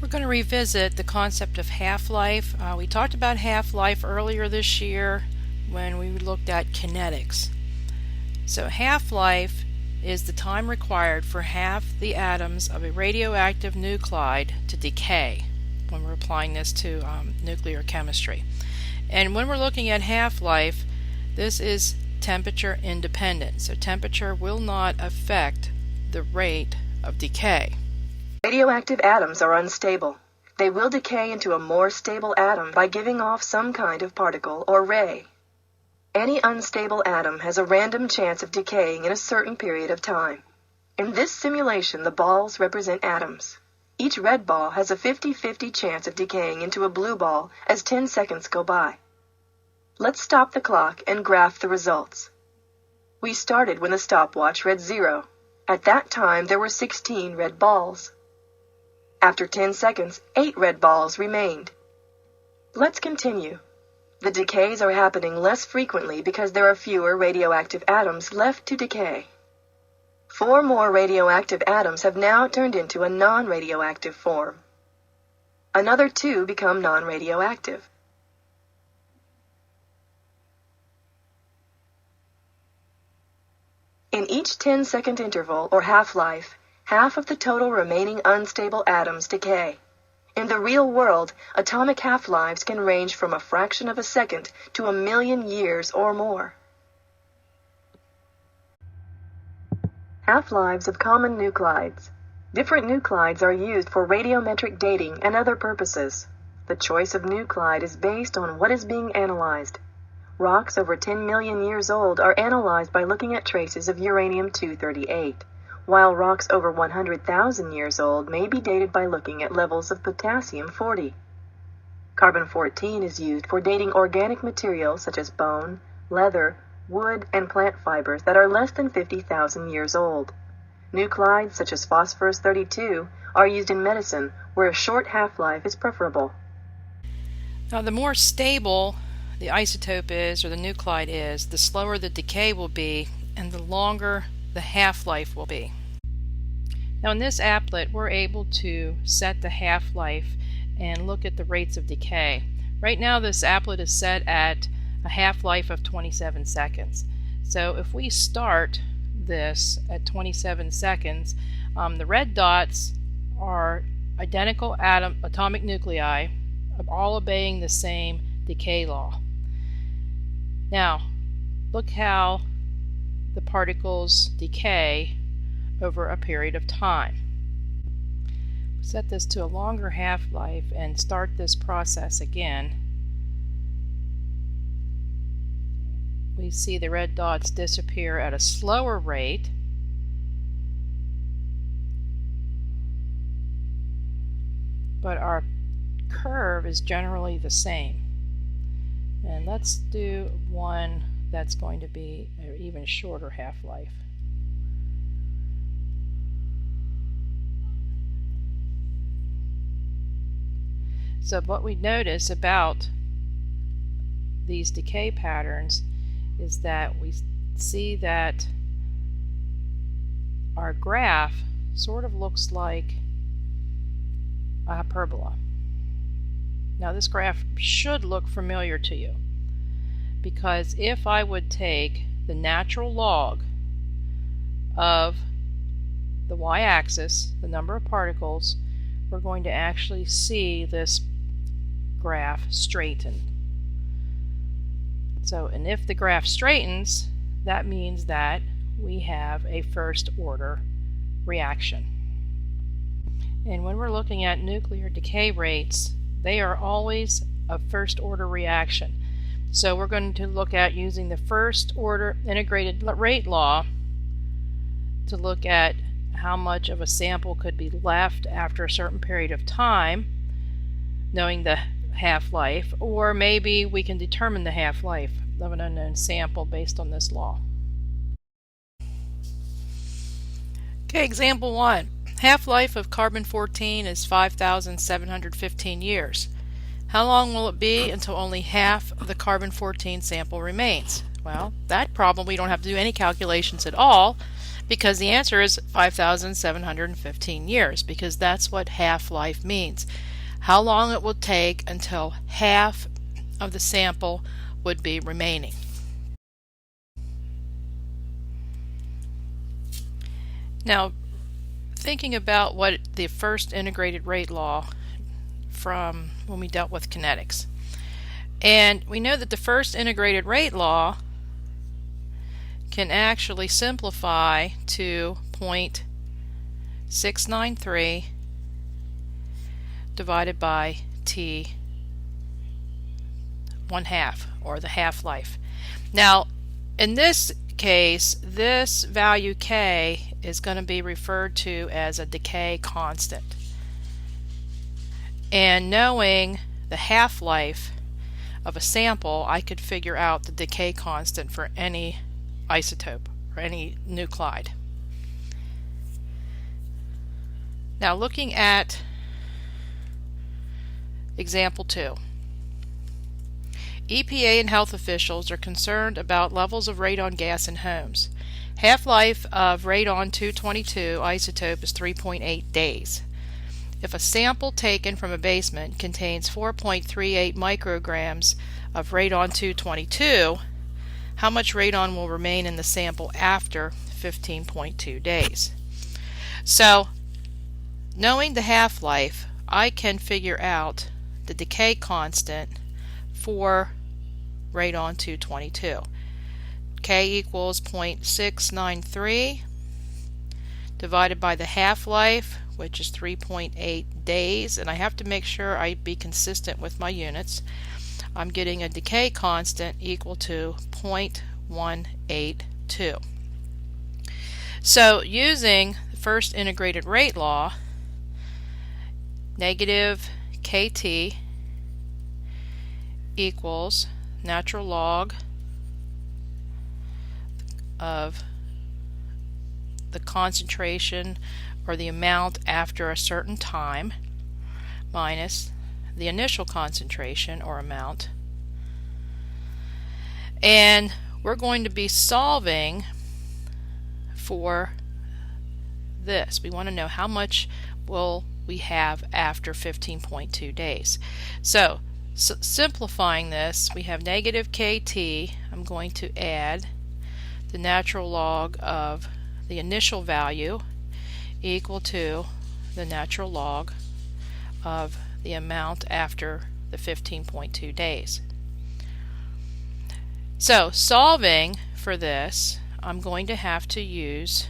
We're going to revisit the concept of half-life. We talked about half-life earlier this year when we looked at kinetics. So half-life is the time required for half the atoms of a radioactive nuclide to decay when we're applying this to nuclear chemistry. And when we're looking at half-life, this is temperature independent. So temperature will not affect the rate of decay. Radioactive atoms are unstable. They will decay into a more stable atom by giving off some kind of particle or ray. Any unstable atom has a random chance of decaying in a certain period of time. In this simulation, the balls represent atoms. Each red ball has a 50-50 chance of decaying into a blue ball as 10 seconds go by. Let's stop the clock and graph the results. We started when the stopwatch read 0. At that time, there were 16 red balls. After 10 seconds, 8 red balls remained. Let's continue. The decays are happening less frequently because there are fewer radioactive atoms left to decay. 4 more radioactive atoms have now turned into a non-radioactive form. Another 2 become non-radioactive. In each 10-second interval, or half-life, half of the total remaining unstable atoms decay. In the real world, atomic half-lives can range from a fraction of a second to 1,000,000 years or more. Half-lives of common nuclides. Different nuclides are used for radiometric dating and other purposes. The choice of nuclide is based on what is being analyzed. Rocks over 10 million years old are analyzed by looking at traces of uranium-238, while rocks over 100,000 years old may be dated by looking at levels of potassium-40. Carbon-14 is used for dating organic materials such as bone, leather, wood, and plant fibers that are less than 50,000 years old. Nuclides such as phosphorus-32 are used in medicine, where a short half-life is preferable. Now, the more stable the isotope is, or the nuclide is, the slower the decay will be, and the longer the half-life will be. Now in this applet, we're able to set the half-life and look at the rates of decay. Right now this applet is set at a half-life of 27 seconds. So if we start this at 27 seconds, the red dots are identical atomic nuclei, all obeying the same decay law. Now, look how the particles decay over a period of time. Set this to a longer half-life and start this process again. We see the red dots disappear at a slower rate. But our curve is generally the same. And let's do one that's going to be an even shorter half-life. So what we notice about these decay patterns is that we see that our graph sort of looks like a hyperbola. Now this graph should look familiar to you, because if I would take the natural log of the y-axis, the number of particles, we're going to actually see this graph straighten. So, and if the graph straightens, that means that we have a first order reaction. And when we're looking at nuclear decay rates, they are always a first order reaction. So we're going to look at using the first order integrated rate law to look at how much of a sample could be left after a certain period of time, knowing the half-life, or maybe we can determine the half-life of an unknown sample based on this law. Okay, example 1. Half-life of carbon-14 is 5,715 years. How long will it be until only half of the carbon-14 sample remains? Well, that problem we don't have to do any calculations at all, Because the answer is 5,715 years, because that's what half-life means. How long it will take until half of the sample would be remaining. Now, thinking about what the first integrated rate law from when we dealt with kinetics. And we know that the first integrated rate law can actually simplify to 0.693 divided by t 1/2, or the half-life. Now, in this case, this value k is going to be referred to as a decay constant. And knowing the half-life of a sample, I could figure out the decay constant for any isotope or any nuclide. Now, looking at example 2. EPA and health officials are concerned about levels of radon gas in homes. Half-life of radon-222 isotope is 3.8 days. If a sample taken from a basement contains 4.38 micrograms of radon-222, how much radon will remain in the sample after 15.2 days? So, knowing the half-life, I can figure out the decay constant for radon-222. K equals 0.693 divided by the half-life, which is 3.8 days, and I have to make sure I be consistent with my units. I'm getting a decay constant equal to 0.182. So using the first integrated rate law, negative KT equals natural log of the concentration or the amount after a certain time minus the initial concentration or amount. And we're going to be solving for this. We want to know how much will we have after 15.2 days. So simplifying this, we have negative KT. I'm going to add the natural log of the initial value equal to the natural log of the amount after the 15.2 days. So solving for this, I'm going to have to use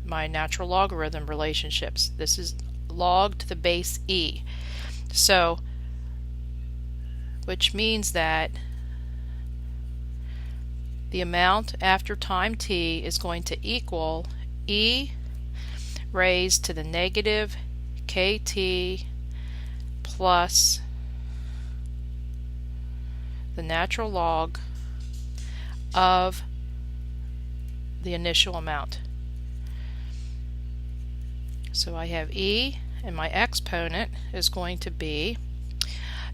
my natural logarithm relationships. This is log to the base e. So, which means that the amount after time t is going to equal e raised to the negative kt plus the natural log of the initial amount. So I have e, and my exponent is going to be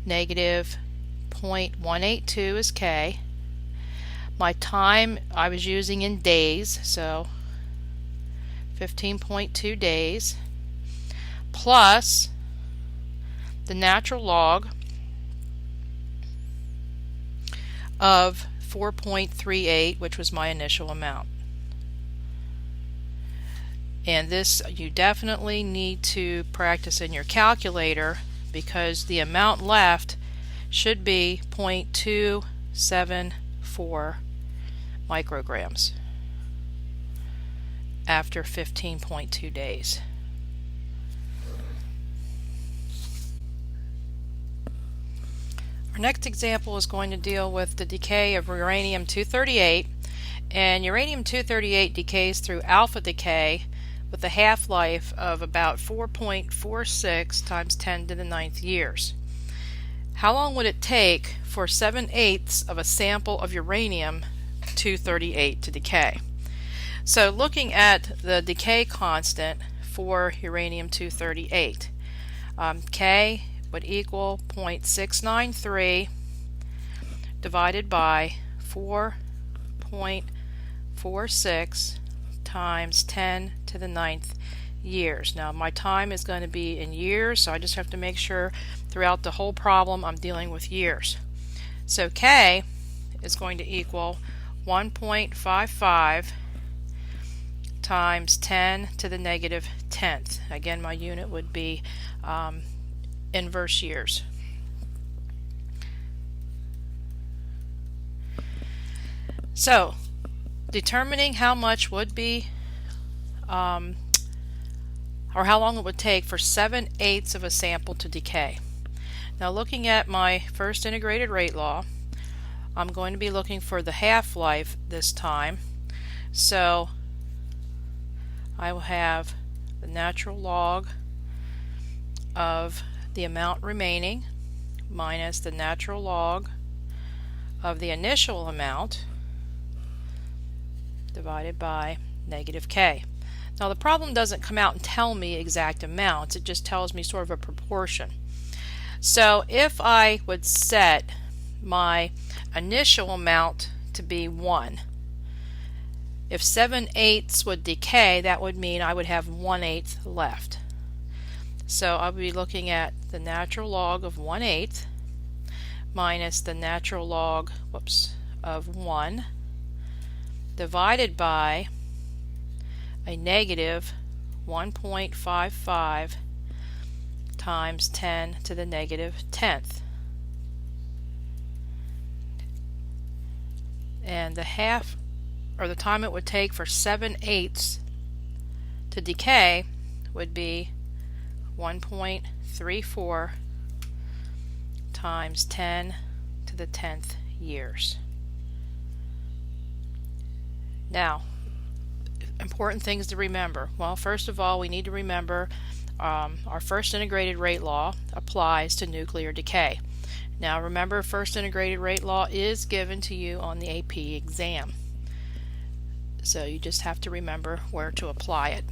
negative 0.182 is k. My time I was using in days, so 15.2 days, plus the natural log of 4.38, which was my initial amount. And this you definitely need to practice in your calculator, because the amount left should be 0.274 micrograms after 15.2 days. Our next example is going to deal with the decay of uranium-238, and uranium-238 decays through alpha decay with a half-life of about 4.46 times 10 to the 9th years. How long would it take for 7/8 of a sample of uranium-238 to decay? So looking at the decay constant for uranium-238, K would equal 0.693 divided by 4.46 times 10 to the 9th years. Now my time is going to be in years, so I just have to make sure throughout the whole problem I'm dealing with years. So K is going to equal 1.55 times 10 to the negative 10th. Again, my unit would be inverse years. So, determining how much would be, or how long it would take for 7/8 of a sample to decay. Now, looking at my first integrated rate law, I'm going to be looking for the half-life this time. So, I will have the natural log of the amount remaining minus the natural log of the initial amount divided by negative K. Now the problem doesn't come out and tell me exact amounts, it just tells me sort of a proportion. So if I would set my initial amount to be 1, if 7/8 would decay, that would mean I would have 1/8 left. So I'll be looking at the natural log of 1/8 minus the natural log of 1 divided by a negative 1.55 times 10 to the negative 10th. And the half, or the time it would take for 7/8 to decay would be 1.34 times 10 to the 10th years. Now, important things to remember. Well, first of all, we need to remember our first integrated rate law applies to nuclear decay. Now remember, first integrated rate law is given to you on the AP exam. So you just have to remember where to apply it.